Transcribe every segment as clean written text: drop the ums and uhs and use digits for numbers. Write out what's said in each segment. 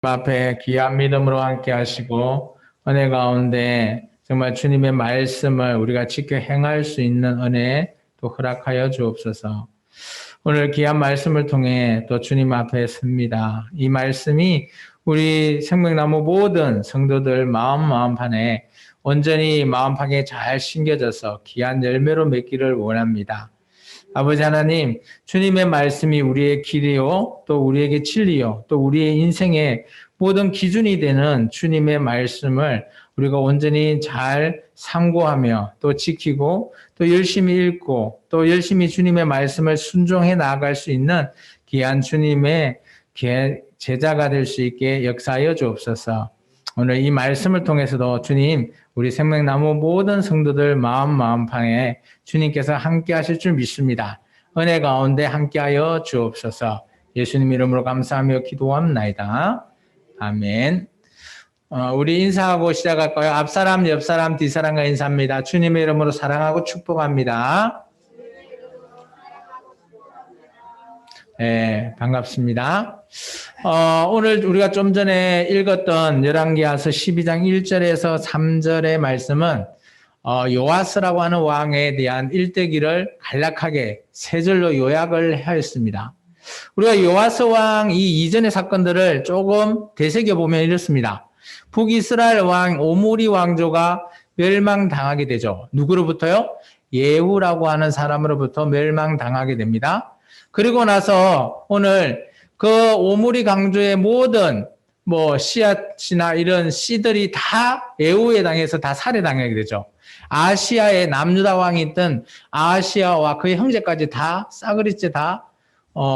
앞에 귀한 믿음으로 함께 하시고 은혜 가운데 정말 주님의 말씀을 우리가 지켜 행할 수 있는 은혜 또 허락하여 주옵소서. 오늘 귀한 말씀을 통해 또 주님 앞에 섭니다. 이 말씀이 우리 생명나무 모든 성도들 마음판에 온전히 마음판에 잘 심겨져서 귀한 열매로 맺기를 원합니다. 아버지 하나님, 주님의 말씀이 우리의 길이요, 또 우리에게 진리요, 또 우리의 인생의 모든 기준이 되는 주님의 말씀을 우리가 온전히 잘 상고하며 또 지키고 또 열심히 읽고 또 열심히 주님의 말씀을 순종해 나아갈 수 있는 귀한 주님의 제자가 될 수 있게 역사하여 주옵소서. 오늘 이 말씀을 통해서도 주님, 우리 생명나무 모든 성도들 마음판에 주님께서 함께 하실 줄 믿습니다. 은혜 가운데 함께하여 주옵소서. 예수님 이름으로 감사하며 기도합나이다. 아멘. 우리 인사하고 시작할까요? 앞사람, 옆사람, 뒷사람과 인사합니다. 주님의 이름으로 사랑하고 축복합니다. 네, 반갑습니다. 오늘 우리가 좀 전에 읽었던 열왕기하서 12장 1절에서 3절의 말씀은 요아스라고 하는 왕에 대한 일대기를 간략하게 세 절로 요약을 하였습니다. 우리가 요아스 왕 이 이전의 사건들을 조금 되새겨보면 이렇습니다. 북이스라엘 왕 오므리 왕조가 멸망당하게 되죠. 누구로부터요? 예후라고 하는 사람으로부터 멸망당하게 됩니다. 그리고 나서 오늘 그 오므리 강조의 모든 씨앗이나 이런 씨들이 다 예후에 당해서 다 살해당하게 되죠. 아시아에 남유다 왕이 있던 아시아와 그의 형제까지 다 싸그리째 다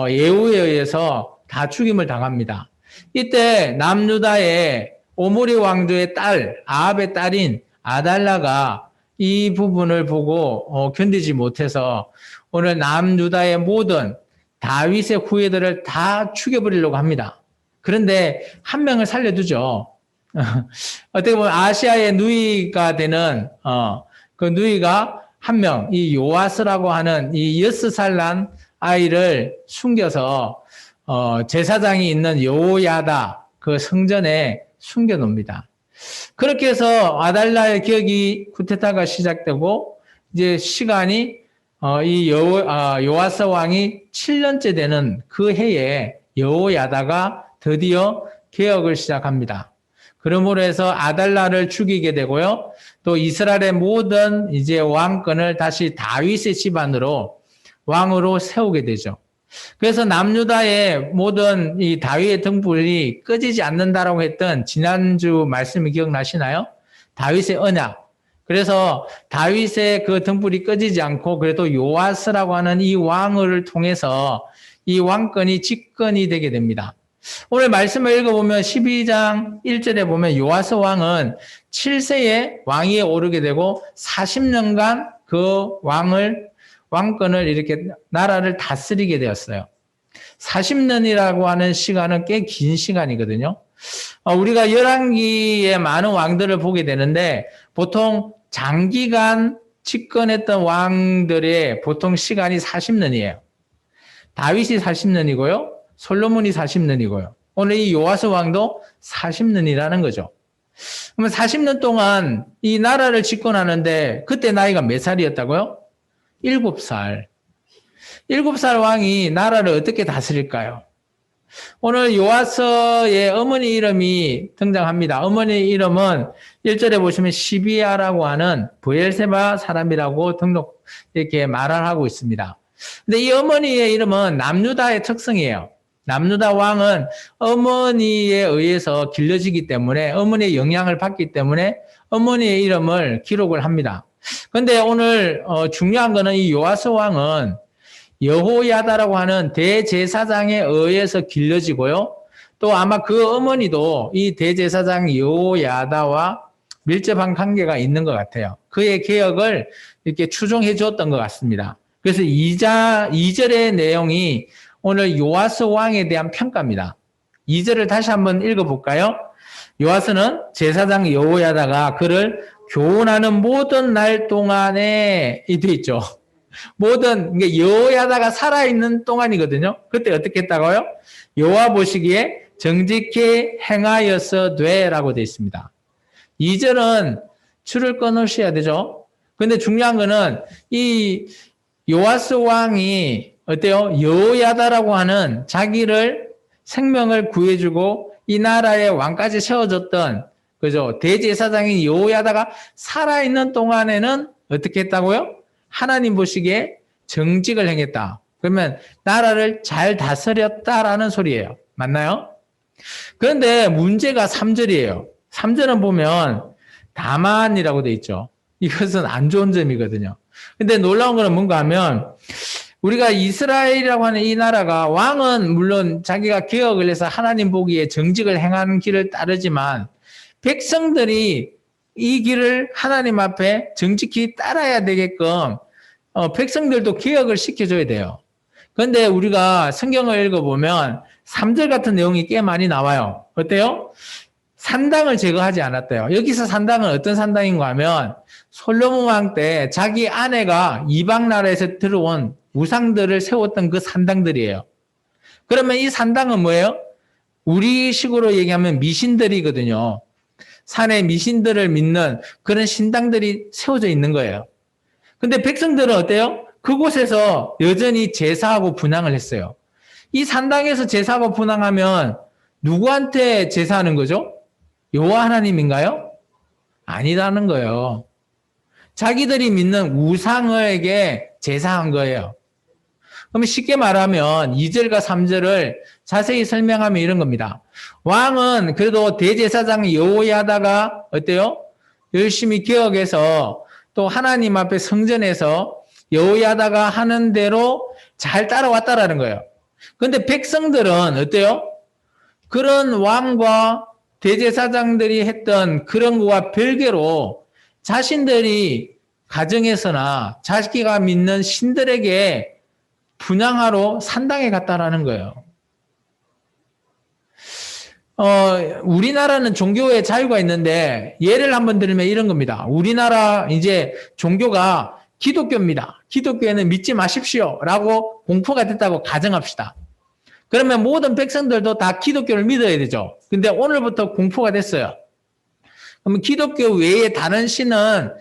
예후에 의해서 다 죽임을 당합니다. 이때 남유다의 오므리 왕조의 딸 아합의 딸인 아달라가 이 부분을 보고 견디지 못해서 오늘 남유다의 모든 다윗의 후예들을 다 죽여버리려고 합니다. 그런데 한 명을 살려두죠. 어떻게 보면 아시아의 누이가 되는 그 누이가 한 명, 이 요아스라고 하는 이 6살 난 아이를 숨겨서 제사장이 있는 여호야다 그 성전에 숨겨놓습니다. 그렇게 해서 아달라의 기억이 쿠데타가 시작되고 이제 시간이 이 요아스 왕이 7년째 되는 그 해에 여호야다가 드디어 개혁을 시작합니다. 그러므로 해서 아달라를 죽이게 되고요. 또 이스라엘의 모든 이제 왕권을 다시 다윗의 집안으로 왕으로 세우게 되죠. 그래서 남유다의 모든 이 다윗의 등불이 꺼지지 않는다라고 했던 지난주 말씀이 기억나시나요? 다윗의 언약. 그래서 다윗의 그 등불이 꺼지지 않고 그래도 요아스라고 하는 이 왕을 통해서 이 왕권이 집권이 되게 됩니다. 오늘 말씀을 읽어보면 12장 1절에 보면 요아스 왕은 7세에 왕위에 오르게 되고 40년간 그 왕권을 이렇게 나라를 다스리게 되었어요. 40년이라고 하는 시간은 꽤 긴 시간이거든요. 우리가 열왕기에 많은 왕들을 보게 되는데 보통 장기간 집권했던 왕들의 보통 시간이 40년이에요. 다윗이 40년이고요. 솔로몬이 40년이고요. 오늘 이 요아스 왕도 40년이라는 거죠. 그러면 40년 동안 이 나라를 집권하는데 그때 나이가 몇 살이었다고요? 7살. 7살 왕이 나라를 어떻게 다스릴까요? 오늘 요아스의 어머니 이름이 등장합니다. 어머니 이름은 1절에 보시면 시비아라고 하는 브엘세바 사람이라고 이렇게 말을 하고 있습니다. 근데 이 어머니의 이름은 남유다의 특성이에요. 남유다 왕은 어머니에 의해서 길러지기 때문에 어머니의 영향을 받기 때문에 어머니의 이름을 기록을 합니다. 그런데 오늘 중요한 거는 이 요아스 왕은 여호야다라고 하는 대제사장에 의해서 길러지고요. 또 아마 그 어머니도 이 대제사장 여호야다와 밀접한 관계가 있는 것 같아요. 그의 개혁을 이렇게 추종해 주었던 것 같습니다. 그래서 2절의 내용이 오늘 요아스 왕에 대한 평가입니다. 2절을 다시 한번 읽어볼까요? 요아스는 제사장 여호야다가 그를 교훈하는 모든 날 동안에 돼 있죠. 모든 여호야다가 살아있는 동안이거든요. 그때 어떻게 했다고요? 여호와 보시기에 정직히 행하여서 되라고 되어 있습니다. 2절은 줄을 끊으셔야 되죠. 근데 중요한 거는 이 요아스 왕이 어때요? 여호야다라고 하는 자기를 생명을 구해주고 이 나라의 왕까지 세워줬던 그죠? 대제사장인 여호야다가 살아있는 동안에는 어떻게 했다고요? 하나님 보시기에 정직을 행했다. 그러면 나라를 잘 다스렸다라는 소리예요. 맞나요? 그런데 문제가 3절이에요. 3절은 보면 다만이라고 돼 있죠. 이것은 안 좋은 점이거든요. 근데 놀라운 거는 뭔가 하면 우리가 이스라엘이라고 하는 이 나라가 왕은 물론 자기가 개혁을 해서 하나님 보기에 정직을 행하는 길을 따르지만 백성들이 이 길을 하나님 앞에 정직히 따라야 되게끔 백성들도 개혁을 시켜줘야 돼요. 그런데 우리가 성경을 읽어보면 3절 같은 내용이 꽤 많이 나와요. 어때요? 산당을 제거하지 않았대요. 여기서 산당은 어떤 산당인가 하면 솔로몬 왕 때 자기 아내가 이방 나라에서 들어온 우상들을 세웠던 그 산당들이에요. 그러면 이 산당은 뭐예요? 우리식으로 얘기하면 미신들이거든요. 산에 미신들을 믿는 그런 신당들이 세워져 있는 거예요. 근데 백성들은 어때요? 그곳에서 여전히 제사하고 분향을 했어요. 이 산당에서 제사하고 분향하면 누구한테 제사하는 거죠? 여호와 하나님인가요? 아니라는 거예요. 자기들이 믿는 우상에게 제사한 거예요. 그럼 쉽게 말하면 2절과 3절을 자세히 설명하면 이런 겁니다. 왕은 그래도 대제사장 여호야다가 어때요? 열심히 개혁해서 또 하나님 앞에 성전에서 여호야다가 하는 대로 잘 따라왔다라는 거예요. 그런데 백성들은 어때요? 그런 왕과 대제사장들이 했던 그런 거와 별개로 자신들이 가정에서나 자기가 믿는 신들에게 분향하러 산당에 갔다라는 거예요. 우리나라는 종교의 자유가 있는데 예를 한번 들면 이런 겁니다. 우리나라 이제 종교가 기독교입니다. 기독교에는 믿지 마십시오 라고 공포가 됐다고 가정합시다. 그러면 모든 백성들도 다 기독교를 믿어야 되죠. 근데 오늘부터 공포가 됐어요. 그러면 기독교 외에 다른 신은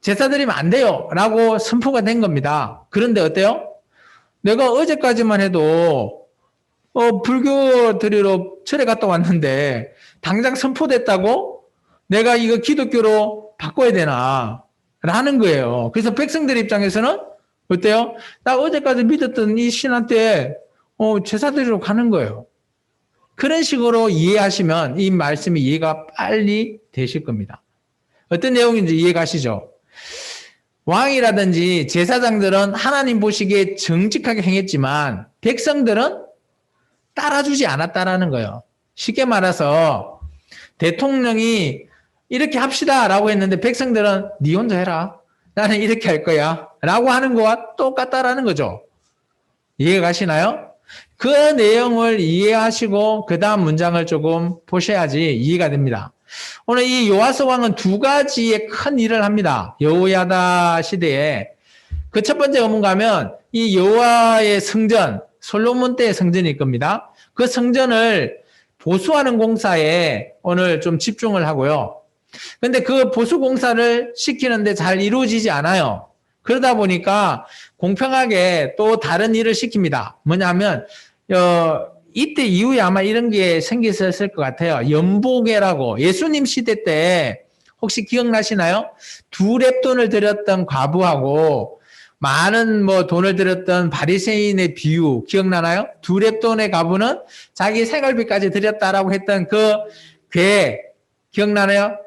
제사 드리면 안 돼요 라고 선포가 된 겁니다. 그런데 어때요? 내가 어제까지만 해도 불교 드리러 절에 갔다 왔는데 당장 선포됐다고 내가 이거 기독교로 바꿔야 되나 라는 거예요. 그래서 백성들 입장에서는 어때요? 나 어제까지 믿었던 이 신한테 제사 드리러 가는 거예요. 그런 식으로 이해하시면 이 말씀이 이해가 빨리 되실 겁니다. 어떤 내용인지 이해가시죠? 왕이라든지 제사장들은 하나님 보시기에 정직하게 행했지만 백성들은 따라주지 않았다라는 거예요. 쉽게 말해서 대통령이 이렇게 합시다 라고 했는데 백성들은 네 혼자 해라. 나는 이렇게 할 거야. 라고 하는 거와 똑같다라는 거죠. 이해가 가시나요? 그 내용을 이해하시고 그 다음 문장을 조금 보셔야지 이해가 됩니다. 오늘 이 요아스 왕은 두 가지의 큰 일을 합니다. 여호야다 시대에. 그 첫 번째가 뭔가 하면 이 여호와의 성전, 솔로몬 때의 성전일 겁니다. 그 성전을 보수하는 공사에 오늘 좀 집중을 하고요. 근데 그 보수 공사를 시키는데 잘 이루어지지 않아요. 그러다 보니까 공평하게 또 다른 일을 시킵니다. 뭐냐면 이때 이후에 아마 이런 게 생겼을 것 같아요. 연보계라고 예수님 시대 때 혹시 기억나시나요? 2렙돈을 들였던 과부하고 많은 돈을 들였던 바리새인의 비유 기억나나요? 2렙돈의 과부는 자기 생활비까지 들였다라고 했던 그 괴 기억나나요?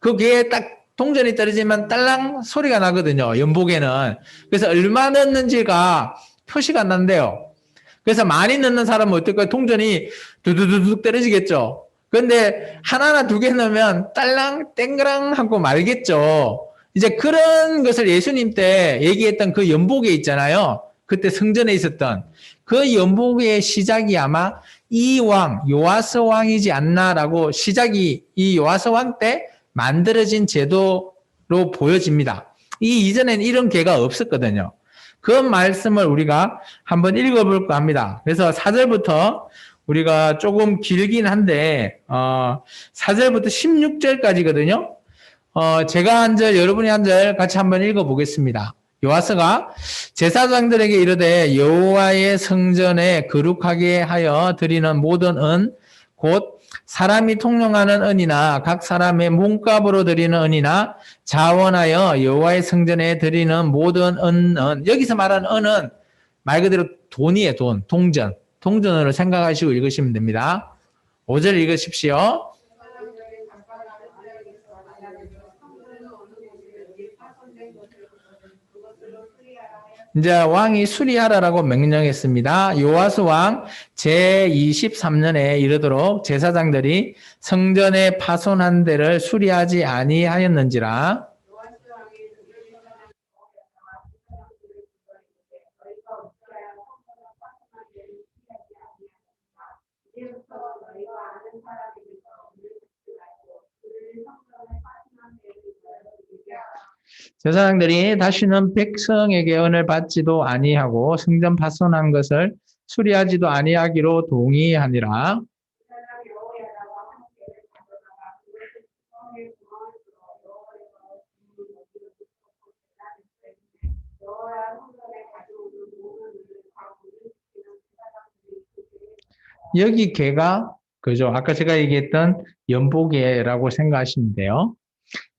그 괴에 딱 동전이 떨어지면 딸랑 소리가 나거든요. 연보계는. 그래서 얼마 넣는지가 표시가 안 난대요. 그래서 많이 넣는 사람은 어떨까요? 동전이 두두두둑 떨어지겠죠. 그런데 하나나 두 개 넣으면 딸랑 땡그랑 하고 말겠죠. 이제 그런 것을 예수님 때 얘기했던 그 연보계 있잖아요. 그때 성전에 있었던 그 연보계의 시작이 아마 이 왕, 요아스 왕이지 않나라고 시작이 이 요아스 왕 때 만들어진 제도로 보여집니다. 이 이전에는 이런 계가 없었거든요. 그 말씀을 우리가 한번 읽어볼까 합니다. 그래서 4절부터 우리가 조금 길긴 한데 4절부터 16절까지거든요. 제가 한 절, 여러분이 한 절 같이 한번 읽어보겠습니다. 요아스가 제사장들에게 이르되 여호와의 성전에 거룩하게 하여 드리는 모든 은 곧 사람이 통용하는 은이나 각 사람의 몸값으로 드리는 은이나 자원하여 여호와의 성전에 드리는 모든 은은, 여기서 말하는 은은 말 그대로 돈이에요. 돈, 동전. 동전으로 생각하시고 읽으시면 됩니다. 5절 읽으십시오. 이제 왕이 수리하라라고 명령했습니다. 요아스 왕 제23년에 이르도록 제사장들이 성전에 파손한 데를 수리하지 아니하였는지라. 제사장들이 다시는 백성에게 은을 받지도 아니하고 성전 파손한 것을 수리하지도 아니하기로 동의하니라. 여기 개가 그죠? 아까 제가 얘기했던 연보개라고 생각하시면 돼요.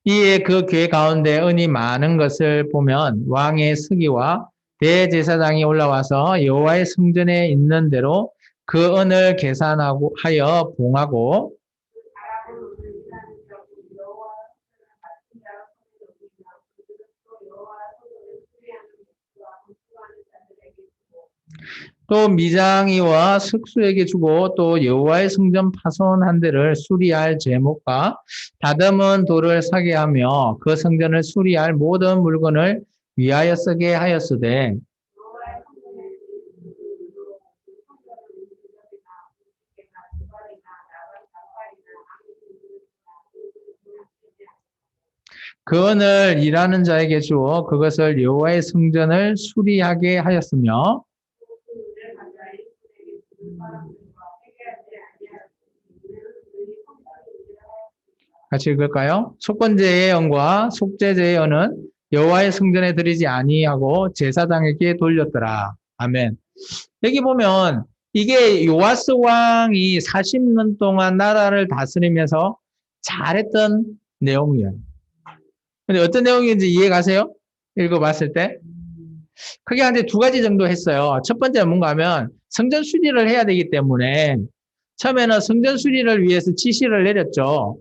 이에 그 궤 가운데 은이 많은 것을 보면 왕의 서기와 대제사장이 올라와서 여호와의 성전에 있는 대로 그 은을 계산하고 하여 봉하고, 또 미장이와 숙수에게 주고 또 여호와의 성전 파손한 데를 수리할 제목과 다듬은 돌을 사게 하며 그 성전을 수리할 모든 물건을 위하여 쓰게 하였으되, 그 은을 일하는 자에게 주어 그것을 여호와의 성전을 수리하게 하였으며, 같이 읽을까요? 속건제의 연과 속죄제의 연은 여호와의 성전에 드리지 아니하고 제사장에게 돌렸더라. 아멘. 여기 보면 이게 요아스 왕이 40년 동안 나라를 다스리면서 잘했던 내용이에요. 근데 어떤 내용인지 이해 가세요? 읽어봤을 때? 크게 한 두 가지 정도 했어요. 첫 번째는 뭔가 하면 성전 수리를 해야 되기 때문에 처음에는 성전 수리를 위해서 지시를 내렸죠.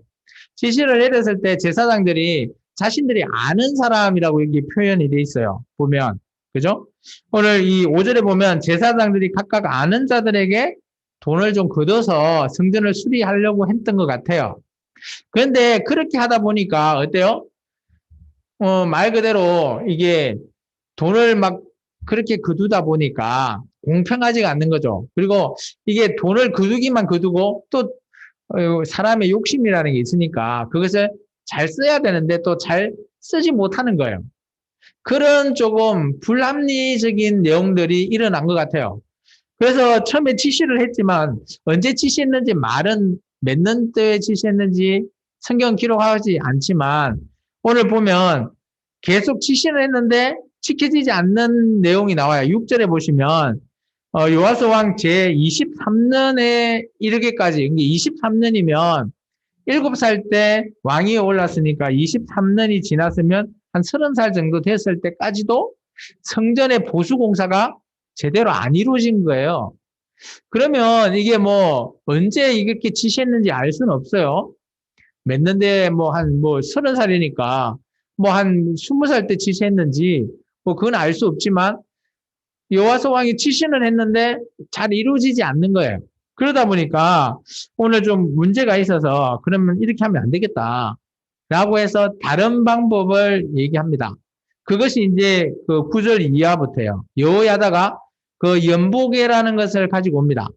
지시를 내렸을 때 제사장들이 자신들이 아는 사람이라고 이게 표현이 돼 있어요. 보면. 그죠? 오늘 이 5절에 보면 제사장들이 각각 아는 자들에게 돈을 좀 걷어서 성전을 수리하려고 했던 것 같아요. 그런데 그렇게 하다 보니까 어때요? 말 그대로 이게 돈을 막 그렇게 거두다 보니까 공평하지가 않는 거죠. 그리고 이게 돈을 거두기만 거두고 또 사람의 욕심이라는 게 있으니까 그것을 잘 써야 되는데 또 잘 쓰지 못하는 거예요. 그런 조금 불합리적인 내용들이 일어난 것 같아요. 그래서 처음에 지시를 했지만 언제 지시했는지 말은 몇 년도에 지시했는지 성경 기록하지 않지만 오늘 보면 계속 지시를 했는데 지켜지지 않는 내용이 나와요. 6절에 보시면 요아스 왕 제23년에 이르기까지, 23년이면 7살 때 왕이 올랐으니까 23년이 지났으면 한 30살 정도 됐을 때까지도 성전의 보수 공사가 제대로 안 이루어진 거예요. 그러면 이게 뭐 언제 이렇게 지시했는지 알 수는 없어요. 몇 년대 뭐 한 30살이니까 뭐 한 20살 때 지시했는지 뭐 그건 알 수 없지만 여호와스 왕이 지시는 했는데 잘 이루어지지 않는 거예요. 그러다 보니까 오늘 좀 문제가 있어서 그러면 이렇게 하면 안 되겠다. 라고 해서 다른 방법을 얘기합니다. 그것이 이제 그 9절 이하부터예요. 여호야다가 그 연보계라는 것을 가지고 옵니다.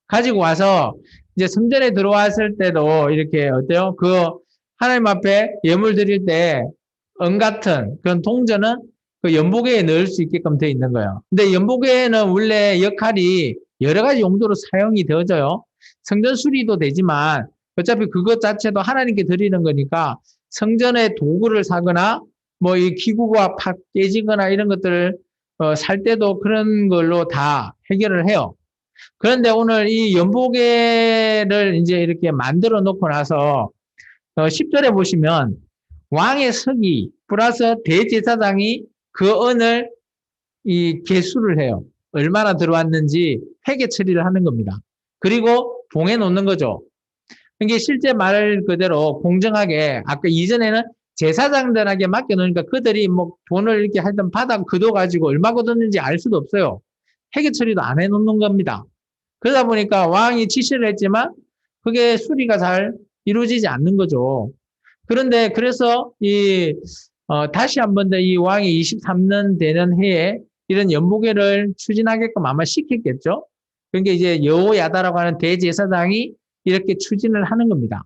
가지고 와서 이제 성전에 들어왔을 때도 이렇게 어때요? 그 하나님 앞에 예물 드릴 때 은 같은 그런 동전은 그 연보계에 넣을 수 있게끔 되어 있는 거예요. 근데 연보계에는 원래 역할이 여러 가지 용도로 사용이 되어져요. 성전 수리도 되지만 어차피 그것 자체도 하나님께 드리는 거니까 성전의 도구를 사거나 뭐 이 기구가 팍 깨지거나 이런 것들을 살 때도 그런 걸로 다 해결을 해요. 그런데 오늘 이 연보계를 이제 이렇게 만들어 놓고 나서 10절에 보시면 왕의 서기 플러스 대제사장이 그 언을 이 계수를 해요. 얼마나 들어왔는지 회계 처리를 하는 겁니다. 그리고 봉해 놓는 거죠. 이게 실제 말 그대로 공정하게 아까 이전에는 제사장들에게 맡겨놓으니까 그들이 뭐 돈을 이렇게 하여튼 받아 걷어가지고 얼마 걷었는지 알 수도 없어요. 회계 처리도 안 해놓는 겁니다. 그러다 보니까 왕이 지시를 했지만 그게 수리가 잘 이루어지지 않는 거죠. 그런데 그래서 다시 한 번 더 이 왕이 23년 되는 해에 이런 연보계를 추진하게끔 아마 시켰겠죠. 그러니까 이제 여호야다라고 하는 대제사장이 이렇게 추진을 하는 겁니다.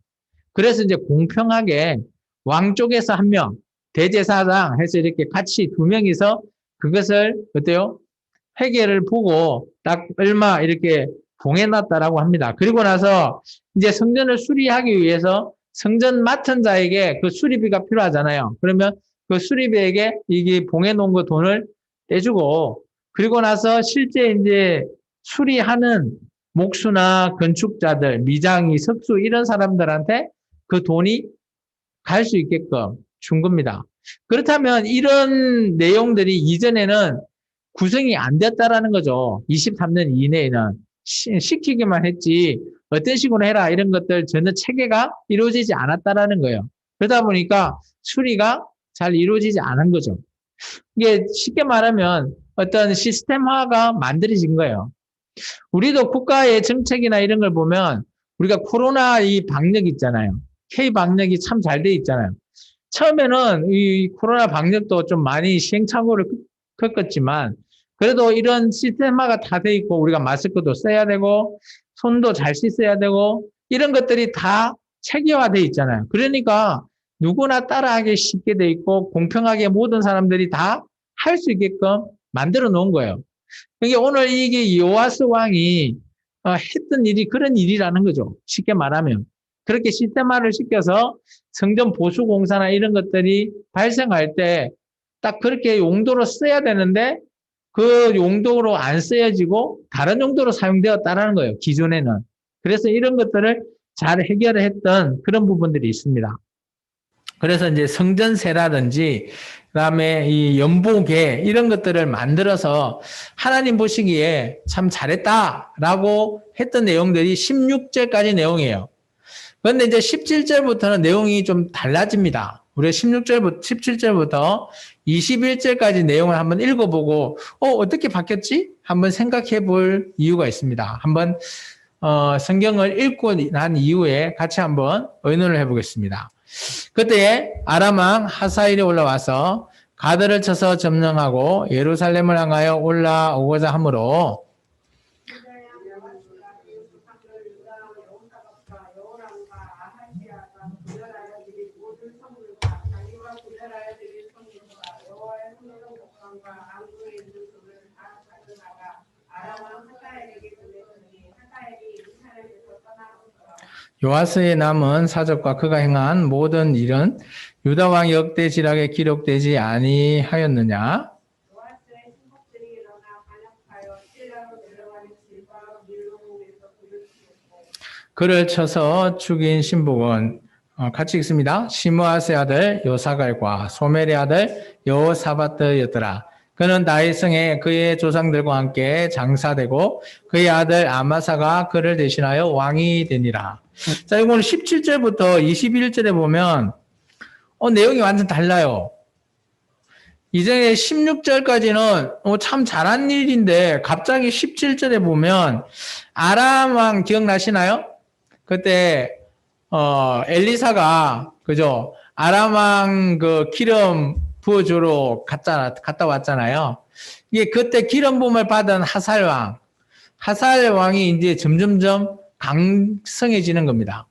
그래서 이제 공평하게 왕 쪽에서 한 명, 대제사장 해서 이렇게 같이 두 명이서 그것을 어때요? 회계를 보고 딱 얼마 이렇게 봉해놨다라고 합니다. 그리고 나서 이제 성전을 수리하기 위해서 성전 맡은 자에게 그 수리비가 필요하잖아요. 그러면 그 수리비에게 이게 봉해놓은 거 돈을 떼주고 그리고 나서 실제 이제 수리하는 목수나 건축자들, 미장이, 석수 이런 사람들한테 그 돈이 갈 수 있게끔 준 겁니다. 그렇다면 이런 내용들이 이전에는 구성이 안 됐다라는 거죠. 23년 이내에는 시키기만 했지 어떤 식으로 해라 이런 것들 전혀 체계가 이루어지지 않았다라는 거예요. 그러다 보니까 수리가 잘 이루어지지 않은 거죠. 이게 쉽게 말하면 어떤 시스템화가 만들어진 거예요. 우리도 국가의 정책이나 이런 걸 보면 우리가 코로나 이 방역 있잖아요. K 방역이 참 잘 돼 있잖아요. 처음에는 이 코로나 방역도 좀 많이 시행착오를 겪었지만 그래도 이런 시스템화가 다 돼 있고 우리가 마스크도 써야 되고 손도 잘 씻어야 되고 이런 것들이 다 체계화돼 있잖아요. 그러니까 누구나 따라하기 쉽게 돼 있고 공평하게 모든 사람들이 다 할 수 있게끔 만들어 놓은 거예요. 그러니까 오늘 이게 요아스 왕이 했던 일이 그런 일이라는 거죠. 쉽게 말하면. 그렇게 시스템화를 시켜서 성전 보수 공사나 이런 것들이 발생할 때 딱 그렇게 용도로 써야 되는데 그 용도로 안 쓰여지고 다른 용도로 사용되었다라는 거예요. 기존에는. 그래서 이런 것들을 잘 해결을 했던 그런 부분들이 있습니다. 그래서 이제 성전세라든지 그다음에 이 연보계 이런 것들을 만들어서 하나님 보시기에 참 잘했다라고 했던 내용들이 16절까지 내용이에요. 그런데 이제 17절부터는 내용이 좀 달라집니다. 우리가 17절부터 21절까지 내용을 한번 읽어보고 어떻게 바뀌었지? 한번 생각해 볼 이유가 있습니다. 한번 성경을 읽고 난 이후에 같이 한번 의논을 해보겠습니다. 그때 아람 왕 하사일이 올라와서 가드를 쳐서 점령하고 예루살렘을 향하여 올라오고자 하므로 요아스의 남은 사적과 그가 행한 모든 일은 유다 왕 역대 지략에 기록되지 아니하였느냐? 그를 쳐서 죽인 신복은 같이 읽습니다. 시므아스의 아들 요사갈과 소멜의 아들 여호사밧이었더라. 그는 다윗성에 그의 조상들과 함께 장사되고 그의 아들 아마사가 그를 대신하여 왕이 되니라. 자, 이거는 17절부터 21절에 보면 내용이 완전 달라요. 이제 16절까지는 참 잘한 일인데 갑자기 17절에 보면 아람 왕 기억나시나요? 그때 엘리사가 그죠? 아람 왕 그 기름 부어주러 갔다 왔잖아요. 이게 그때 기름 부음을 받은 하살 왕이 이제 점점점 강성해지는 겁니다.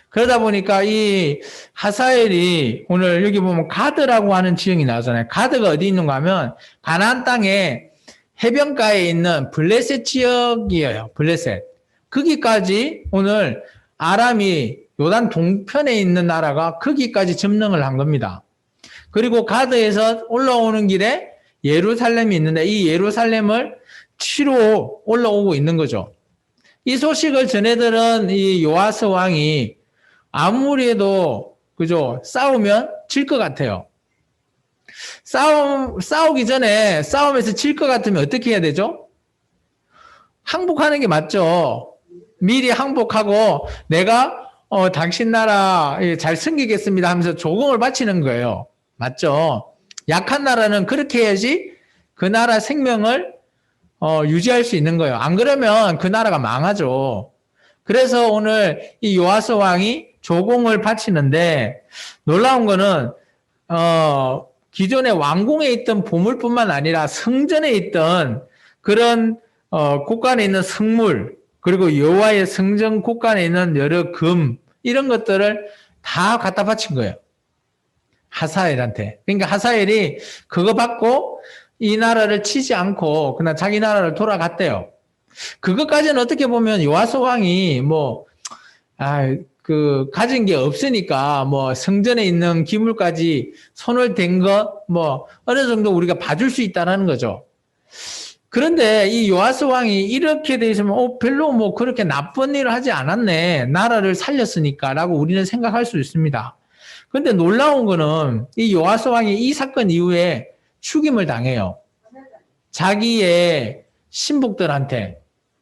그러다 보니까 이 하사엘이 오늘 여기 보면 가드라고 하는 지형이 나오잖아요. 가드가 어디 있는가 하면 가나안 땅에 해변가에 있는 블레셋 지역이에요. 블레셋. 거기까지 오늘 아람이 요단 동편에 있는 나라가 거기까지 점령을 한 겁니다. 그리고 가드에서 올라오는 길에 예루살렘이 있는데 이 예루살렘을 치러 올라오고 있는 거죠. 이 소식을 전해들은 이 요아스 왕이 아무리 해도 그죠? 싸우면 질 것 같아요. 싸우기 전에 싸움에서 질 것 같으면 어떻게 해야 되죠? 항복하는 게 맞죠. 미리 항복하고 내가 당신 나라 잘 섬기겠습니다 하면서 조공을 바치는 거예요. 맞죠? 약한 나라는 그렇게 해야지 그 나라 생명을 유지할 수 있는 거예요. 안 그러면 그 나라가 망하죠. 그래서 오늘 이 요아스 왕이 조공을 바치는데 놀라운 거는 기존에 왕궁에 있던 보물뿐만 아니라 성전에 있던 그런 곳간에 있는 성물 그리고 여호와의 성전 곳간에 있는 여러 금 이런 것들을 다 갖다 바친 거예요. 하사엘한테. 그러니까 하사엘이 그거 받고 이 나라를 치지 않고 그냥 자기 나라를 돌아갔대요. 그것까지는 어떻게 보면 요아스 왕이 가진 게 없으니까 성전에 있는 기물까지 손을 댄 거 어느 정도 우리가 봐줄 수 있다는 거죠. 그런데 이 요아스 왕이 이렇게 돼 있으면 별로 그렇게 나쁜 일을 하지 않았네. 나라를 살렸으니까라고 우리는 생각할 수 있습니다. 그런데 놀라운 거는 이 요아스 왕이 이 사건 이후에 죽임을 당해요. 자기의 신복들한테,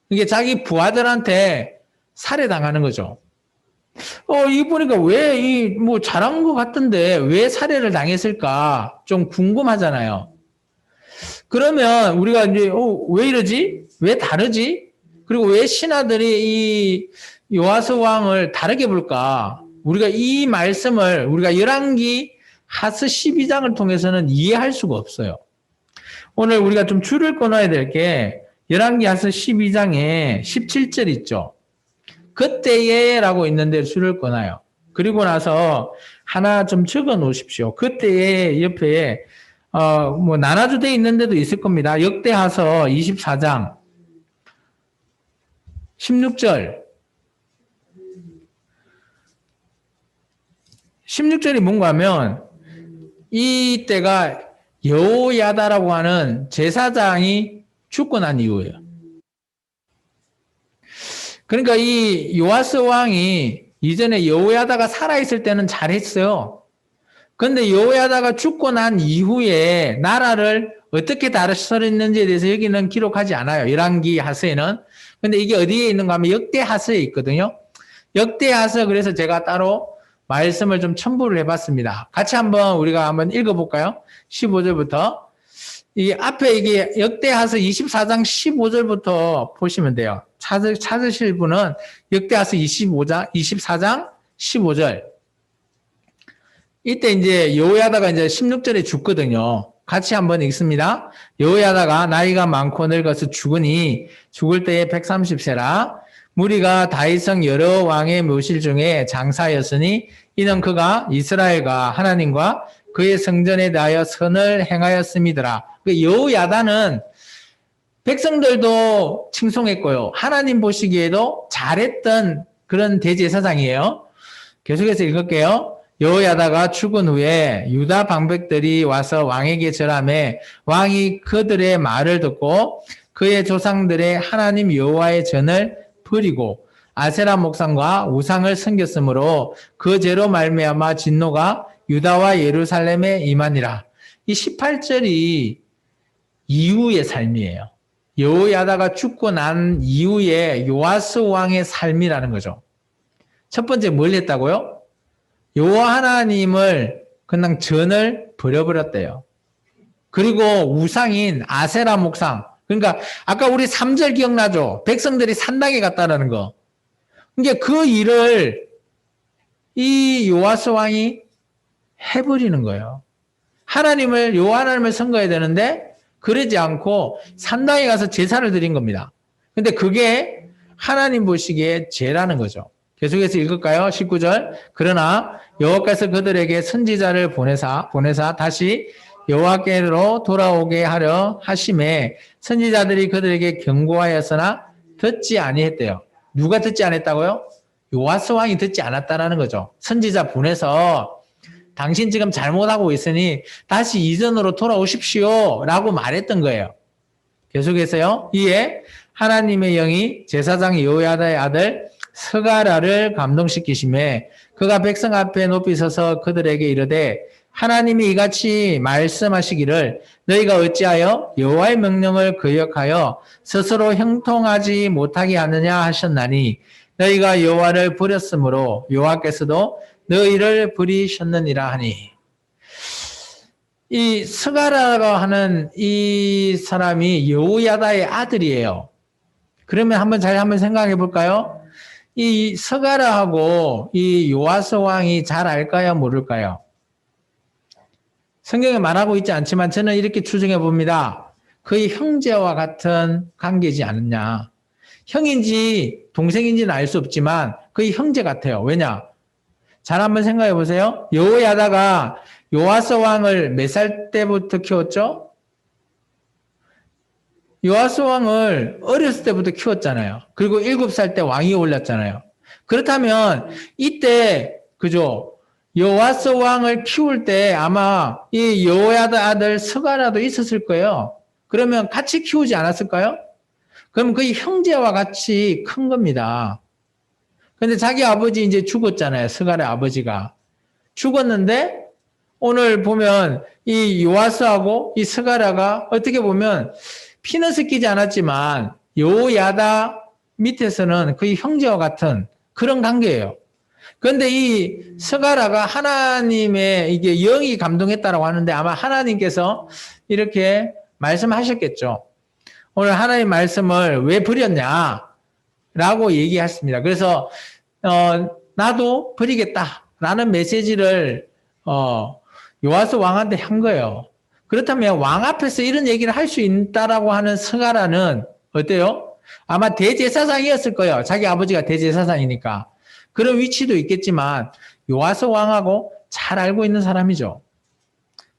이게 자기 부하들한테 살해당하는 거죠. 이 보니까 잘한 것 같던데 왜 살해를 당했을까? 좀 궁금하잖아요. 그러면 우리가 이제, 왜 이러지? 왜 다르지? 그리고 왜 신하들이 이 요아스 왕을 다르게 볼까? 우리가 이 말씀을 우리가 열왕기 하스 12장을 통해서는 이해할 수가 없어요. 오늘 우리가 좀 줄을 끊어야 될 게 열왕기 하스 12장에 17절 있죠. 그때에 라고 있는데 줄을 끊어요. 그리고 나서 하나 좀 적어 놓으십시오. 그때에 옆에 나눠져 돼 있는 데도 있을 겁니다. 역대하서 24장 16절 16절이 뭔가 하면 이때가 여호야다라고 하는 제사장이 죽고 난 이후예요. 그러니까 이 요아스 왕이 이전에 여호야다가 살아있을 때는 잘했어요. 그런데 여호야다가 죽고 난 이후에 나라를 어떻게 다스렸는지에 대해서 여기는 기록하지 않아요. 열왕기 하스에는. 근데 이게 어디에 있는가 하면 역대하스에 있거든요. 역대하스 그래서 제가 따로 말씀을 좀 첨부를 해봤습니다. 같이 우리가 한번 읽어볼까요? 15절부터. 이 앞에 이게 역대하스 24장 15절부터 보시면 돼요. 찾으실 분은 역대하스 24장 15절. 이때 이제 여호야다가 이제 16절에 죽거든요. 같이 한번 읽습니다. 여호야다가 나이가 많고 늙어서 죽으니 죽을 때에 130세라. 무리가 다윗성 여러 왕의 묘실 중에 장사였으니 이는 그가 이스라엘과 하나님과 그의 성전에 대하여 선을 행하였음이더라. 여호야다는 백성들도 칭송했고요. 하나님 보시기에도 잘했던 그런 대제사장이에요. 계속해서 읽을게요. 여호야다가 죽은 후에 유다 방백들이 와서 왕에게 절하매 왕이 그들의 말을 듣고 그의 조상들의 하나님 여호와의 전을 버리고 아세라 목상과 우상을 섬겼으므로 그 죄로 말미암아 진노가 유다와 예루살렘에 임하니라. 이 18절이 이후의 삶이에요. 여호야다가 죽고 난 이후에 요아스 왕의 삶이라는 거죠. 첫 번째 뭘 했다고요? 여호와 하나님을 그냥 전을 버려버렸대요. 그리고 우상인 아세라 목상. 그러니까 아까 우리 3절 기억나죠? 백성들이 산당에 갔다라는 거. 그러니까 그 일을 이 요아스 왕이 해버리는 거예요. 여호와 하나님을 섬겨야 되는데 그러지 않고 산당에 가서 제사를 드린 겁니다. 근데 그게 하나님 보시기에 죄라는 거죠. 계속해서 읽을까요? 19절. 그러나 여호와께서 그들에게 선지자를 보내사 다시 여호와께로 돌아오게 하려 하심에 선지자들이 그들에게 경고하였으나 듣지 아니했대요. 누가 듣지 않았다고요? 요아스 왕이 듣지 않았다라는 거죠. 선지자 보내서 당신 지금 잘못하고 있으니 다시 이전으로 돌아오십시오 라고 말했던 거예요. 계속해서요. 이에 하나님의 영이 제사장 여호야다의 아들 스가랴를 감동시키심에 그가 백성 앞에 높이 서서 그들에게 이르되 하나님이 이같이 말씀하시기를 너희가 어찌하여 여호와의 명령을 거역하여 스스로 형통하지 못하게 하느냐 하셨나니 너희가 여호와를 버렸으므로 여호와께서도 너희를 버리셨느니라 하니. 이 스가랴라고 하는 이 사람이 여호야다의 아들이에요. 그러면 한번 생각해 볼까요? 이 스가랴하고 이 요아스 왕이 잘 알까요? 모를까요? 성경에 말하고 있지 않지만 저는 이렇게 추정해 봅니다. 거의 형제와 같은 관계지 않느냐. 형인지 동생인지는 알 수 없지만 거의 형제 같아요. 왜냐? 잘 한번 생각해 보세요. 여호야다가 요아스 왕을 몇 살 때부터 키웠죠? 요아스 왕을 어렸을 때부터 키웠잖아요. 그리고 7살 때 왕이 올렸잖아요. 그렇다면 이때 그죠? 요아스 왕을 키울 때 아마 이 여호야다 아들 스가랴도 있었을 거예요. 그러면 같이 키우지 않았을까요? 그럼 거의 형제와 같이 큰 겁니다. 근데 자기 아버지 이제 죽었잖아요. 스가랴 아버지가. 죽었는데 오늘 보면 이 요아스하고 이 스가랴가 어떻게 보면 피는 섞이지 않았지만 여호야다 밑에서는 거의 형제와 같은 그런 관계예요. 그런데 이 스가랴가 하나님의 이게 영이 감동했다라고 하는데 아마 하나님께서 이렇게 말씀하셨겠죠. 오늘 하나님 말씀을 왜 버렸냐라고 얘기했습니다. 그래서 나도 버리겠다라는 메시지를 요아스 왕한테 한 거예요. 그렇다면 왕 앞에서 이런 얘기를 할 수 있다라고 하는 스가랴는 어때요? 아마 대제사장이었을 거예요. 자기 아버지가 대제사장이니까. 그런 위치도 있겠지만 요아스 왕하고 잘 알고 있는 사람이죠.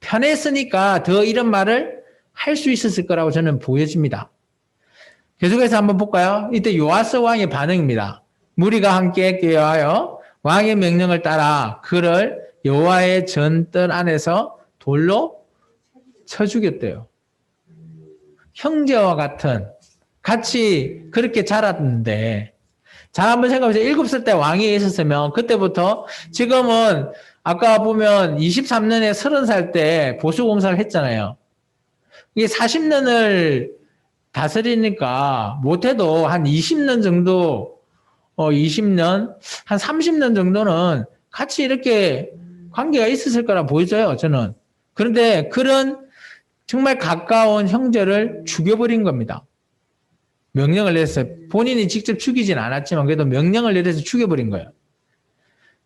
편했으니까 더 이런 말을 할 수 있었을 거라고 저는 보여집니다. 계속해서 한번 볼까요? 이때 요아스 왕의 반응입니다. 무리가 함께 깨어하여 왕의 명령을 따라 그를 여호와의 전뜰 안에서 돌로 쳐 죽였대요. 형제와 같은 같이 그렇게 자랐는데 자 한번 생각해보세요. 7살 때 왕이 있었으면 그때부터 지금은 아까 보면 23년에 30살 때 보수공사를 했잖아요. 이게 40년을 다스리니까 못해도 한 20년 정도 20년 한 30년 정도는 같이 이렇게 관계가 있었을 거라 보여져요. 저는. 그런데 그런 정말 가까운 형제를 죽여버린 겁니다. 명령을 내렸어요. 본인이 직접 죽이진 않았지만 그래도 명령을 내려서 죽여버린 거예요.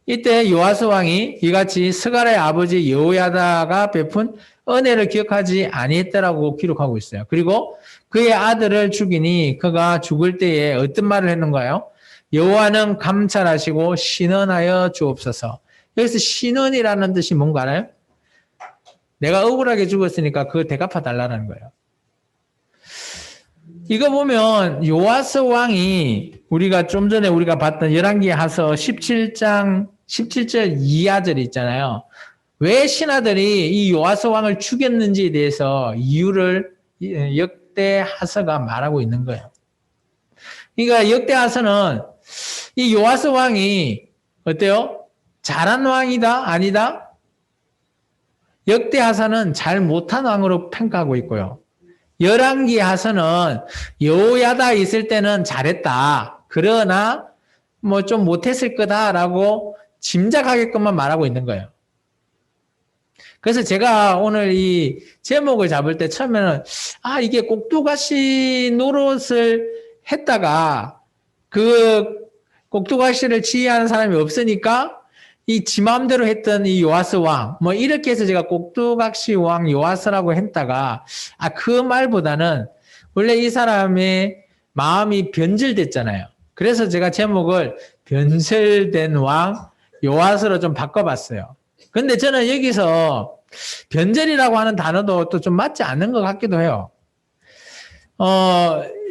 이때 요아스 왕이 이같이 스가랴의 아버지 여호야다가 베푼 은혜를 기억하지 아니했다라고 기록하고 있어요. 그리고 그의 아들을 죽이니 그가 죽을 때에 어떤 말을 했는가요? 여호와는 감찰하시고 신원하여 주옵소서. 여기서 신원이라는 뜻이 뭔가 알아요? 내가 억울하게 죽었으니까 그거 대갚아 달라는 거예요. 이거 보면 요아스 왕이 우리가 좀 전에 우리가 봤던 열왕기하서 17장 17절 이하절이 있잖아요. 왜 신하들이 이 요아스 왕을 죽였는지에 대해서 이유를 역대하서가 말하고 있는 거예요. 그러니까 역대하서는 이 요아스 왕이 어때요? 잘한 왕이다? 아니다? 역대하서는 잘 못한 왕으로 평가하고 있고요. 열왕기하서는 여호야다 있을 때는 잘했다. 그러나 뭐 좀 못했을 거다라고 짐작하게끔만 말하고 있는 거예요. 그래서 제가 오늘 이 제목을 잡을 때 처음에는 이게 꼭두가시 노릇을 했다가 그 꼭두가시를 지휘하는 사람이 없으니까 이 지 마음대로 했던 이 요아스 왕, 뭐 이렇게 해서 제가 꼭두각시 왕 요아스라고 했다가 그 말보다는 원래 이 사람의 마음이 변질됐잖아요. 그래서 제가 제목을 변질된 왕 요아스로 좀 바꿔봤어요. 근데 저는 여기서 변절이라고 하는 단어도 또 좀 맞지 않는 것 같기도 해요.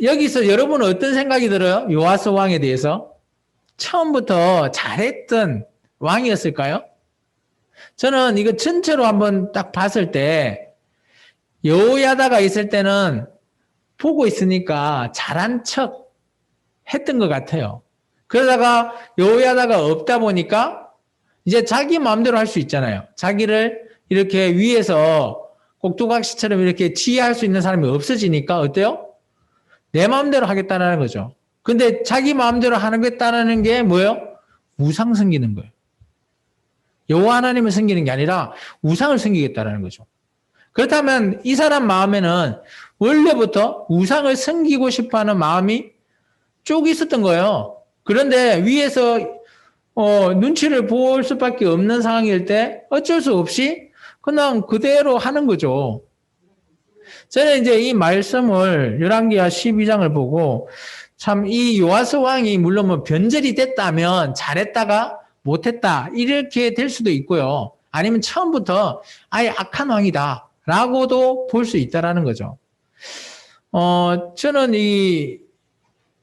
여기서 여러분은 어떤 생각이 들어요? 요아스 왕에 대해서? 처음부터 잘했던 왕이었을까요? 저는 이거 전체로 한번 딱 봤을 때 여호야다가 있을 때는 보고 있으니까 잘한 척 했던 것 같아요. 그러다가 여호야다가 없다 보니까 이제 자기 마음대로 할 수 있잖아요. 자기를 이렇게 위에서 꼭두각시처럼 이렇게 지휘할 수 있는 사람이 없어지니까 어때요? 내 마음대로 하겠다는 거죠. 근데 자기 마음대로 하겠다는 게 뭐예요? 우상 섬기는 거예요. 여호와 하나님을 섬기는 게 아니라 우상을 섬기겠다는 거죠. 그렇다면 이 사람 마음에는 원래부터 우상을 섬기고 싶어하는 마음이 쭉 있었던 거예요. 그런데 위에서 눈치를 볼 수밖에 없는 상황일 때 어쩔 수 없이 그냥 그대로 하는 거죠. 저는 이제 이 말씀을 열왕기하 12장을 보고 참 이 요아스 왕이 물론 뭐 변절이 됐다면 잘했다가 못했다 이렇게 될 수도 있고요. 아니면 처음부터 아예 악한 왕이다 라고도 볼 수 있다라는 거죠. 저는 이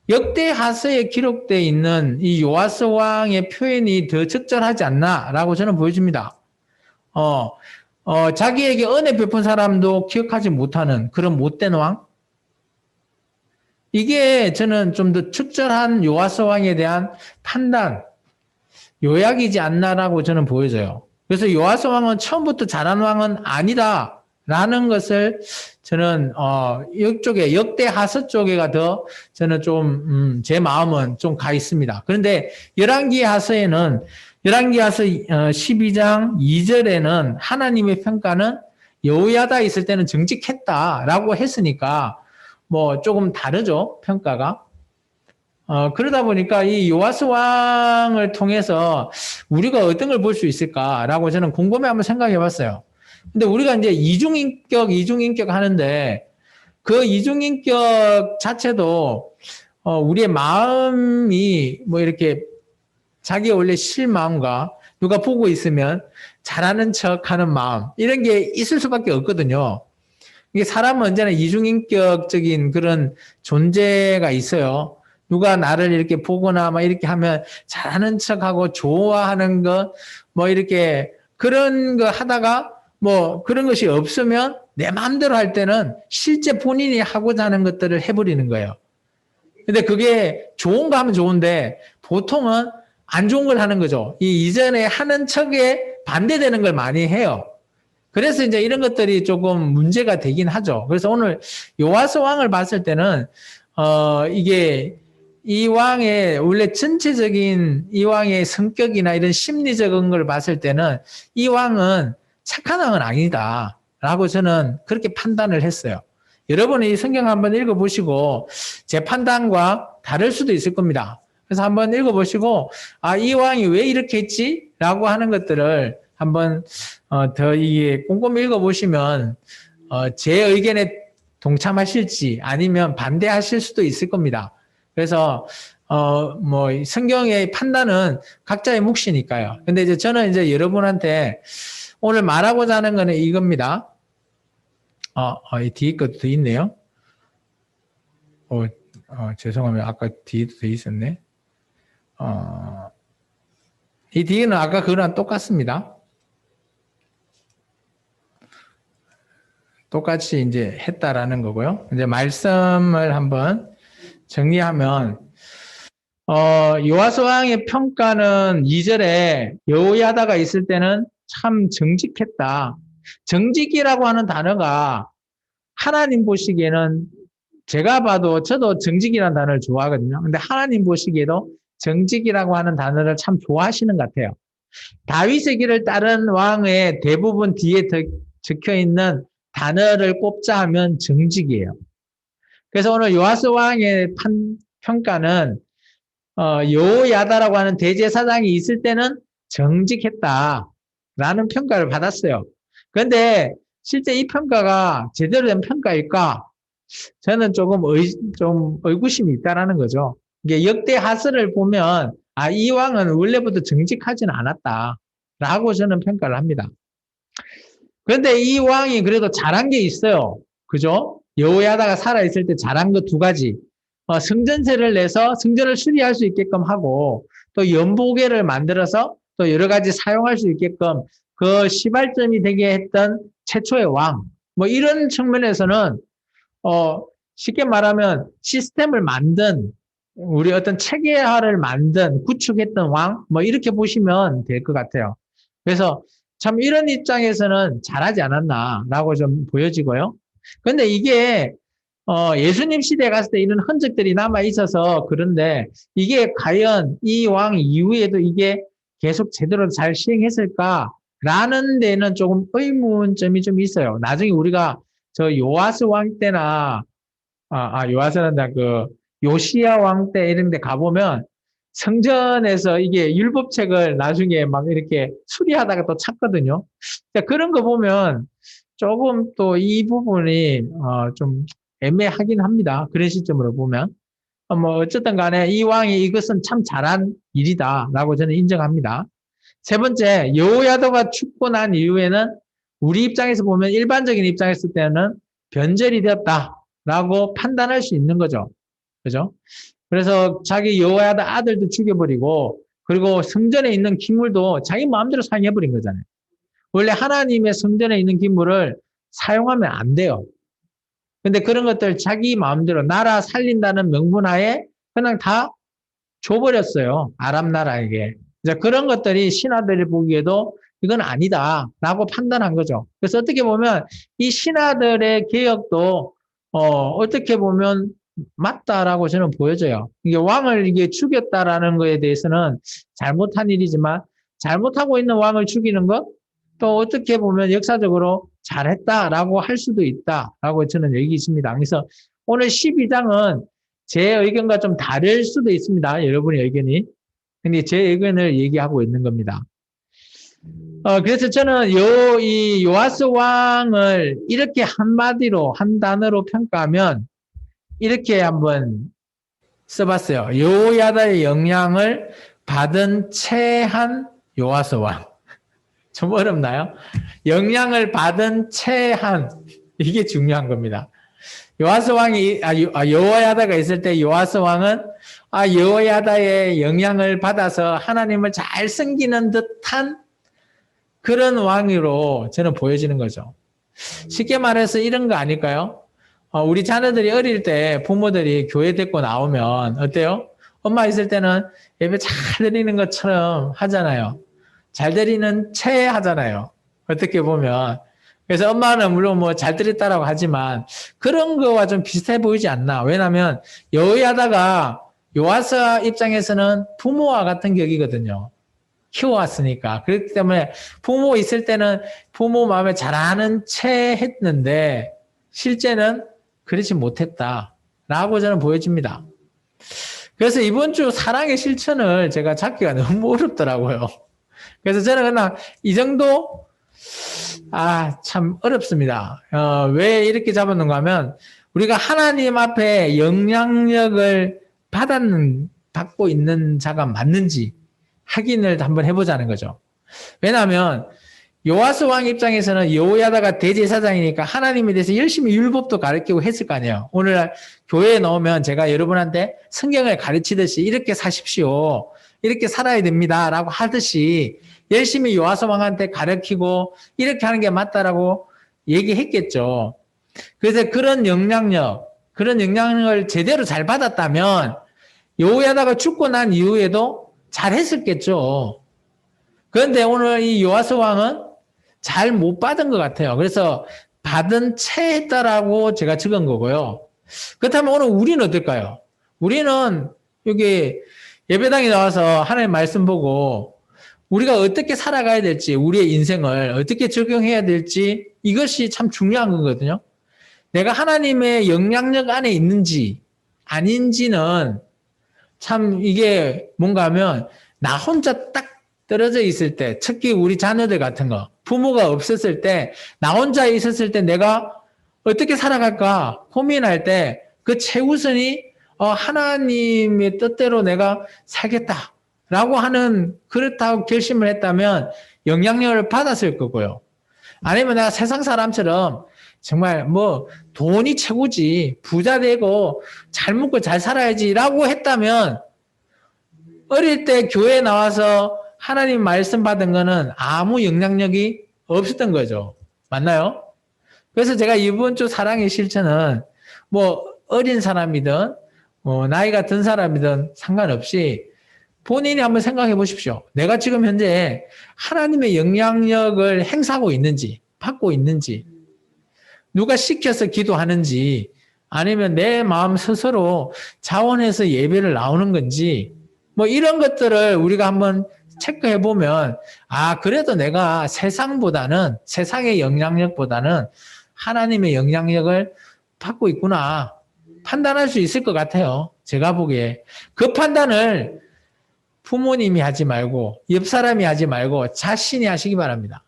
역대하서에 기록되어 있는 이 요아스 왕의 표현이 더 적절하지 않나라고 저는 보여집니다. 자기에게 은혜 베푼 사람도 기억하지 못하는 그런 못된 왕? 이게 저는 좀 더 적절한 요아스 왕에 대한 판단, 요약이지 않나라고 저는 보여져요. 그래서 요아스 왕은 처음부터 잘한 왕은 아니다라는 것을 저는 이쪽에 역대하서 쪽에가 더 저는 좀 제 마음은 좀 가 있습니다. 그런데 열왕기하서에는 열왕기하서 12장 2절에는 하나님의 평가는 여호야다 있을 때는 정직했다라고 했으니까 뭐 조금 다르죠, 평가가. 그러다 보니까 이 요아스 왕을 통해서 우리가 어떤 걸 볼 수 있을까라고 저는 곰곰이 한번 생각해 봤어요. 근데 우리가 이제 이중인격 하는데 그 이중인격 자체도 우리의 마음이 뭐 이렇게 자기 원래 실마음과 누가 보고 있으면 잘하는 척 하는 마음 이런 게 있을 수밖에 없거든요. 이게 사람은 언제나 이중인격적인 그런 존재가 있어요. 누가 나를 이렇게 보거나 막 이렇게 하면 잘하는 척하고 좋아하는 거 뭐 이렇게 그런 거 하다가 뭐 그런 것이 없으면 내 마음대로 할 때는 실제 본인이 하고자 하는 것들을 해버리는 거예요. 근데 그게 좋은 거 하면 좋은데 보통은 안 좋은 걸 하는 거죠. 이 이전에 하는 척에 반대되는 걸 많이 해요. 그래서 이제 이런 것들이 조금 문제가 되긴 하죠. 그래서 오늘 요아스 왕을 봤을 때는 이게 이 왕의 원래 전체적인 이 왕의 성격이나 이런 심리적인 걸 봤을 때는 이 왕은 착한 왕은 아니다라고 저는 그렇게 판단을 했어요. 여러분이 이 성경 한번 읽어보시고 제 판단과 다를 수도 있을 겁니다. 그래서 한번 읽어보시고 이 왕이 왜 이렇게 했지? 라고 하는 것들을 한번 더 이게 꼼꼼히 읽어보시면 제 의견에 동참하실지 아니면 반대하실 수도 있을 겁니다. 그래서 뭐 성경의 판단은 각자의 몫이니까요. 근데 이제 저는 이제 여러분한테 오늘 말하고자 하는 거는 이겁니다. 이 뒤에 것도 더 있네요. 죄송합니다. 아까 뒤에도 더 있었네. 이 뒤에는 아까 그거랑 똑같습니다. 똑같이 이제 했다라는 거고요. 이제 말씀을 한번 정리하면, 요아스 왕의 평가는 2절에 여호야다가 있을 때는 참 정직했다. 정직이라고 하는 단어가 하나님 보시기에는 제가 봐도 저도 정직이라는 단어를 좋아하거든요. 근데 하나님 보시기에도 정직이라고 하는 단어를 참 좋아하시는 것 같아요. 다윗의 길을 따른 왕의 대부분 뒤에 적혀 있는 단어를 꼽자 하면 정직이에요. 그래서 오늘 요아스 왕의 평가는 여호야다라고 하는 대제사장이 있을 때는 정직했다라는 평가를 받았어요. 그런데 실제 이 평가가 제대로 된 평가일까? 저는 조금 의구심이 있다라는 거죠. 이게 역대하서를 보면 이 왕은 원래부터 정직하지는 않았다라고 저는 평가를 합니다. 그런데 이 왕이 그래도 잘한 게 있어요. 그죠? 여호야다가 살아있을 때 잘한 거 두 가지. 성전세를 내서 성전을 수리할 수 있게끔 하고 또 연보계를 만들어서 또 여러 가지 사용할 수 있게끔 그 시발점이 되게 했던 최초의 왕. 뭐 이런 측면에서는 쉽게 말하면 시스템을 만든 우리 어떤 체계화를 만든 구축했던 왕, 뭐 이렇게 보시면 될 것 같아요. 그래서 참 이런 입장에서는 잘하지 않았나라고 좀 보여지고요. 근데 이게 예수님 시대에 갔을 때 이런 흔적들이 남아 있어서 그런데 이게 과연 이 왕 이후에도 이게 계속 제대로 잘 시행했을까라는 데는 조금 의문점이 좀 있어요. 나중에 우리가 저 요아스 왕 때나 요아스란다 그 요시야 왕 때 이런 데 가보면 성전에서 이게 율법책을 나중에 막 이렇게 수리하다가 또 찾거든요. 그런 거 보면 조금 또 이 부분이 좀 애매하긴 합니다. 그런 시점으로 보면. 뭐 어쨌든 간에 이 왕이 이것은 참 잘한 일이다라고 저는 인정합니다. 세 번째, 여호야다가 죽고 난 이후에는 우리 입장에서 보면 일반적인 입장에서 때는 변절이 되었다라고 판단할 수 있는 거죠. 그죠? 그래서 자기 여호야다 아들도 죽여버리고 그리고 성전에 있는 기물도 자기 마음대로 사용해버린 거잖아요. 원래 하나님의 성전에 있는 기물을 사용하면 안 돼요. 근데 그런 것들 자기 마음대로 나라 살린다는 명분하에 그냥 다 줘버렸어요. 아람 나라에게. 이제 그런 것들이 신하들이 보기에도 이건 아니다라고 판단한 거죠. 그래서 어떻게 보면 이 신하들의 개혁도 어떻게 보면 맞다라고 저는 보여져요. 이게 왕을 이게 죽였다라는 거에 대해서는 잘못한 일이지만 잘못하고 있는 왕을 죽이는 것 또 어떻게 보면 역사적으로 잘했다라고 할 수도 있다라고 저는 얘기 있습니다. 그래서 오늘 12장은 제 의견과 좀 다를 수도 있습니다. 여러분의 의견이. 근데 제 의견을 얘기하고 있는 겁니다. 그래서 저는 이 요아스 왕을 이렇게 한마디로, 한 단어로 평가하면 이렇게 한번 써봤어요. 여호야다의 영향을 받은 채한 요아스 왕. 좀 어렵나요? 영향을 받은 채한. 이게 중요한 겁니다. 요아스 왕이 여호야다가 있을 때 요아스 왕은 여호야다의 영향을 받아서 하나님을 잘 섬기는 듯한 그런 왕으로 저는 보여지는 거죠. 쉽게 말해서 이런 거 아닐까요? 우리 자녀들이 어릴 때 부모들이 교회 데리고 나오면 어때요? 엄마 있을 때는 예배 잘 드리는 것처럼 하잖아요. 잘 드리는 채 하잖아요. 어떻게 보면. 그래서 엄마는 물론 뭐 잘 드렸다라고 하지만 그런 거와 좀 비슷해 보이지 않나. 왜냐하면 여호야다가 요아스 입장에서는 부모와 같은 격이거든요. 키워왔으니까. 그렇기 때문에 부모 있을 때는 부모 마음에 잘하는 채 했는데 실제는 그렇지 못했다라고 저는 보여집니다. 그래서 이번 주 사랑의 실천을 제가 잡기가 너무 어렵더라고요. 그래서 저는 그냥 이 정도 참 어렵습니다. 왜 이렇게 잡았는가 하면 우리가 하나님 앞에 영향력을 받고 있는 자가 맞는지 확인을 한번 해보자는 거죠. 왜냐하면 요아스 왕 입장에서는 여호야다가 대제사장이니까 하나님에 대해서 열심히 율법도 가르치고 했을 거 아니에요. 오늘날 교회에 나오면 제가 여러분한테 성경을 가르치듯이 이렇게 사십시오. 이렇게 살아야 됩니다. 라고 하듯이 열심히 요아스 왕한테 가르치고 이렇게 하는 게 맞다라고 얘기했겠죠. 그래서 그런 영향력을 제대로 잘 받았다면 여호야다가 죽고 난 이후에도 잘 했었겠죠. 그런데 오늘 이 요아스 왕은 잘 못 받은 것 같아요. 그래서 받은 채 했다라고 제가 적은 거고요. 그렇다면 오늘 우리는 어떨까요? 우리는 여기 예배당에 나와서 하나님 말씀 보고 우리가 어떻게 살아가야 될지, 우리의 인생을 어떻게 적용해야 될지 이것이 참 중요한 거거든요. 내가 하나님의 영향력 안에 있는지 아닌지는 참 이게 뭔가 하면 나 혼자 딱 떨어져 있을 때, 특히 우리 자녀들 같은 거, 부모가 없었을 때, 나 혼자 있었을 때 내가 어떻게 살아갈까 고민할 때 그 최우선이 하나님의 뜻대로 내가 살겠다라고 하는 그렇다고 결심을 했다면 영향력을 받았을 거고요. 아니면 내가 세상 사람처럼 정말 뭐 돈이 최고지, 부자 되고 잘 먹고 잘 살아야지라고 했다면 어릴 때 교회 나와서 하나님 말씀 받은 거는 아무 영향력이 없었던 거죠. 맞나요? 그래서 제가 이번 주 사랑의 실천은 뭐 어린 사람이든 나이가 든 사람이든 상관없이 본인이 한번 생각해 보십시오. 내가 지금 현재 하나님의 영향력을 행사하고 있는지, 받고 있는지, 누가 시켜서 기도하는지, 아니면 내 마음 스스로 자원해서 예배를 나오는 건지, 뭐 이런 것들을 우리가 한번 체크해 보면, 아, 그래도 내가 세상의 영향력보다는 하나님의 영향력을 받고 있구나. 판단할 수 있을 것 같아요. 제가 보기에. 그 판단을 부모님이 하지 말고, 옆 사람이 하지 말고, 자신이 하시기 바랍니다.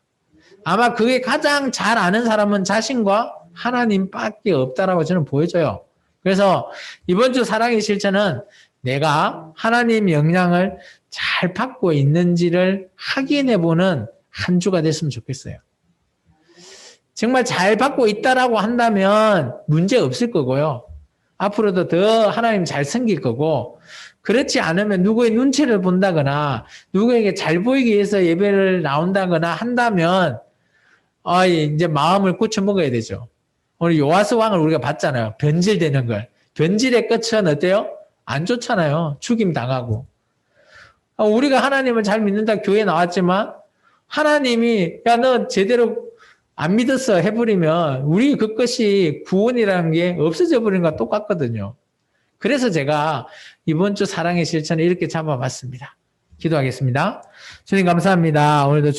아마 그게 가장 잘 아는 사람은 자신과 하나님밖에 없다라고 저는 보여져요. 그래서 이번 주 사랑의 실천은 내가 하나님 영향을 잘 받고 있는지를 확인해보는 한 주가 됐으면 좋겠어요. 정말 잘 받고 있다라고 한다면 문제 없을 거고요. 앞으로도 더 하나님 잘 섬길 거고, 그렇지 않으면 누구의 눈치를 본다거나 누구에게 잘 보이기 위해서 예배를 나온다거나 한다면 이제 마음을 고쳐 먹어야 되죠. 오늘 요아스 왕을 우리가 봤잖아요. 변질되는 걸. 변질의 끝은 어때요? 안 좋잖아요. 죽임 당하고. 우리가 하나님을 잘 믿는다 교회에 나왔지만 하나님이 야, 너 제대로 안 믿었어 해버리면 우리 그것이 구원이라는 게 없어져 버리는 것과 똑같거든요. 그래서 제가 이번 주 사랑의 실천을 이렇게 잡아봤습니다. 기도하겠습니다. 주님 감사합니다. 오늘도